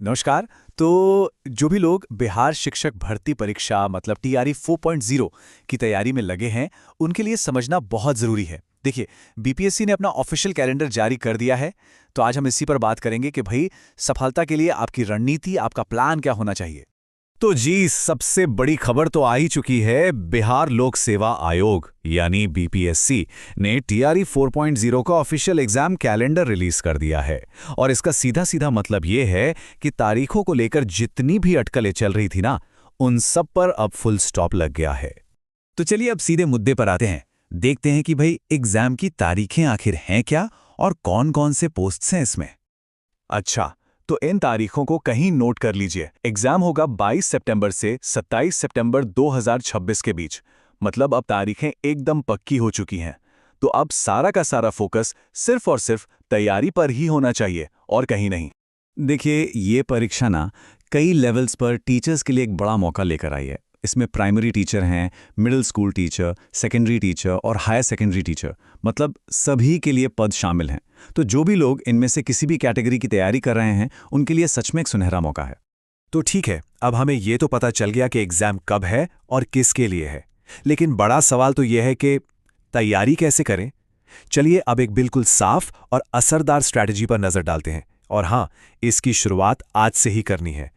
नमस्कार। तो जो भी लोग बिहार शिक्षक भर्ती परीक्षा मतलब टीआरई 4.0 की तैयारी में लगे हैं, उनके लिए समझना बहुत ज़रूरी है। देखिए, बीपीएससी ने अपना ऑफिशियल कैलेंडर जारी कर दिया है, तो आज हम इसी पर बात करेंगे कि भाई सफलता के लिए आपकी रणनीति, आपका प्लान क्या होना चाहिए। तो जी, सबसे बड़ी खबर तो आ ही चुकी है। बिहार लोक सेवा आयोग यानी बीपीएससी ने टीआरई 4.0 का ऑफिशियल एग्जाम कैलेंडर रिलीज कर दिया है। और इसका सीधा सीधा मतलब ये है कि तारीखों को लेकर जितनी भी अटकलें चल रही थी ना, उन सब पर अब फुल स्टॉप लग गया है। तो चलिए अब सीधे मुद्दे पर आते हैं। देखते हैं कि भाई एग्जाम की तारीखें आखिर हैं क्या और कौन कौन से पोस्ट्स हैं इसमें। अच्छा, तो इन तारीखों को कहीं नोट कर लीजिए। एग्जाम होगा 22 सितंबर से 27 सितंबर 2026 के बीच। मतलब अब तारीखें एकदम पक्की हो चुकी हैं। तो अब सारा का सारा फोकस सिर्फ और सिर्फ तैयारी पर ही होना चाहिए और कहीं नहीं। देखिए, ये परीक्षा ना कई लेवल्स पर टीचर्स के लिए एक बड़ा मौका लेकर आई है। इसमें प्राइमरी टीचर हैं, middle school teacher, secondary teacher और हायर सेकेंडरी टीचर, मतलब सभी के लिए पद शामिल हैं। तो जो भी लोग इनमें से किसी भी कैटेगरी की तैयारी कर रहे हैं, उनके लिए सच में एक सुनहरा मौका है। तो ठीक है, अब हमें ये तो पता चल गया कि एग्जाम कब है और किसके लिए है। लेकिन बड़ा सवाल तो यह है कि तैयारी कैसे करें। चलिए अब एक बिल्कुल साफ और असरदार स्ट्रैटेजी पर नजर डालते हैं। और हाँ, इसकी शुरुआत आज से ही करनी है।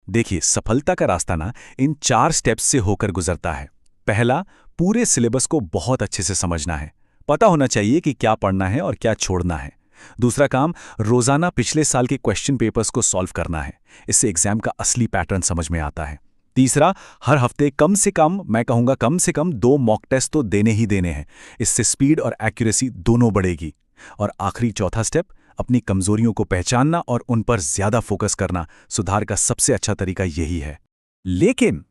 देखिए, सफलता का रास्ता ना इन 4 स्टेप्स से होकर गुजरता है। पहला, पूरे सिलेबस को बहुत अच्छे से समझना है। पता होना चाहिए कि क्या पढ़ना है और क्या छोड़ना है। दूसरा काम, रोजाना पिछले साल के क्वेश्चन पेपर्स को सॉल्व करना है। इससे एग्जाम का असली पैटर्न समझ में आता है। तीसरा, हर हफ्ते कम से कम, मैं कहूंगा कम से कम 2 मॉक टेस्ट तो देने ही देने हैं। इससे स्पीड और एक्यूरेसी दोनों बढ़ेगी। और आखिरी चौथा स्टेप, अपनी कमजोरियों को पहचानना और उन पर ज्यादा फोकस करना। सुधार का सबसे अच्छा तरीका यही है। लेकिन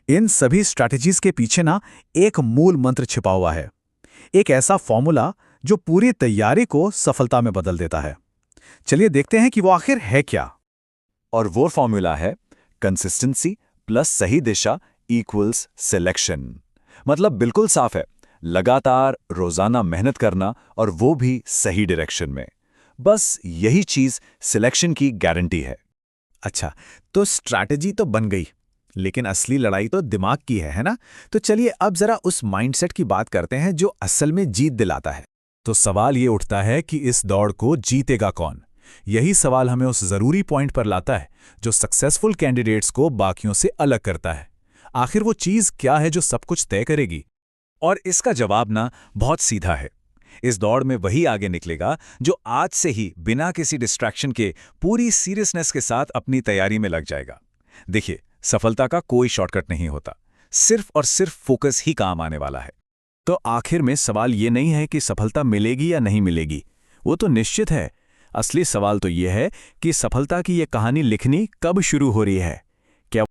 इन सभी स्ट्रैटेजीज के पीछे ना एक मूल मंत्र छिपा हुआ है। एक ऐसा फॉर्मूला जो पूरी तैयारी को सफलता में बदल देता है। चलिए देखते हैं कि वो आखिर है क्या। और वो फॉर्मूला है कंसिस्टेंसी प्लस सही दिशा इक्वल्स सिलेक्शन। मतलब बिल्कुल साफ है, लगातार रोजाना मेहनत करना और वो भी सही डायरेक्शन में। बस यही चीज सिलेक्शन की गारंटी है। अच्छा, तो स्ट्रैटेजी तो बन गई, लेकिन असली लड़ाई तो दिमाग की है ना? तो चलिए अब जरा उस माइंडसेट की बात करते हैं जो असल में जीत दिलाता है। तो सवाल ये उठता है कि इस दौड़ को जीतेगा कौन? यही सवाल हमें उस जरूरी पॉइंट पर लाता है जो सक्सेसफुल कैंडिडेट्स को बाकियों से अलग करता है। आखिर वो चीज क्या है जो सब कुछ तय करेगी? और इसका जवाब ना बहुत सीधा है। इस दौड़ में वही आगे निकलेगा जो आज से ही बिना किसी डिस्ट्रैक्शन के पूरी सीरियसनेस के साथ अपनी तैयारी में लग जाएगा। देखिए, सफलता का कोई शॉर्टकट नहीं होता, सिर्फ और सिर्फ फोकस ही काम आने वाला है। तो आखिर में सवाल ये नहीं है कि सफलता मिलेगी या नहीं मिलेगी, वो तो निश्चित है। असली सवाल तो ये है कि सफलता की ये कहानी लिखनी कब शुरू हो रही है,